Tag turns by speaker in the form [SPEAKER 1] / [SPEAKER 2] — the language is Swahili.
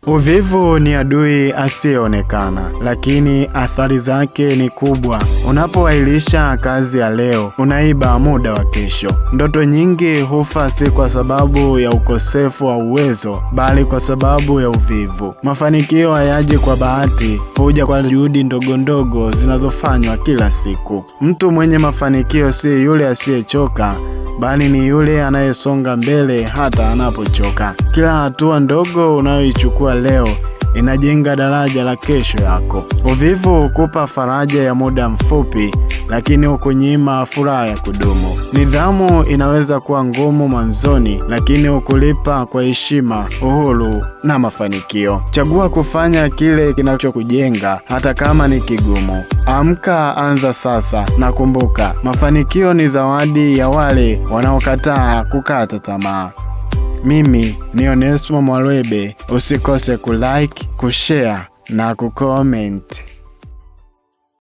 [SPEAKER 1] Uvivu ni adui asiyeonekana, lakini athari zake ni kubwa. Unapoahirisha kazi ya leo, unaiba muda wa kesho. Ndoto nyingi hufa si kwa sababu ya ukosefu wa uwezo, bali kwa sababu ya uvivu. Mafanikio hayaji kwa bahati, huja kwa juhudi ndogo ndogo zinazofanywa kila siku. Mtu mwenye mafanikio si yule asiyechoka, bali ni yule anayesonga mbele hata anapochoka. Kila hatua ndogo unayoichukua leo inajenga daraja la kesho yako. Uvivu hukupa faraja ya muda mfupi, lakini hukunyima furaha ya kudumu. Nidhamu inaweza kuwa ngumu mwanzoni, lakini hukulipa kwa heshima, uhuru na mafanikio. Chagua kufanya kile kinachokujenga hata kama ni kigumu. Amka, anza sasa, na kumbuka, mafanikio ni zawadi ya wale wanaokataa kukata tamaa. Mimi ni Onesmo Mwalwebe. Usikose kulike, kushare na kucomment.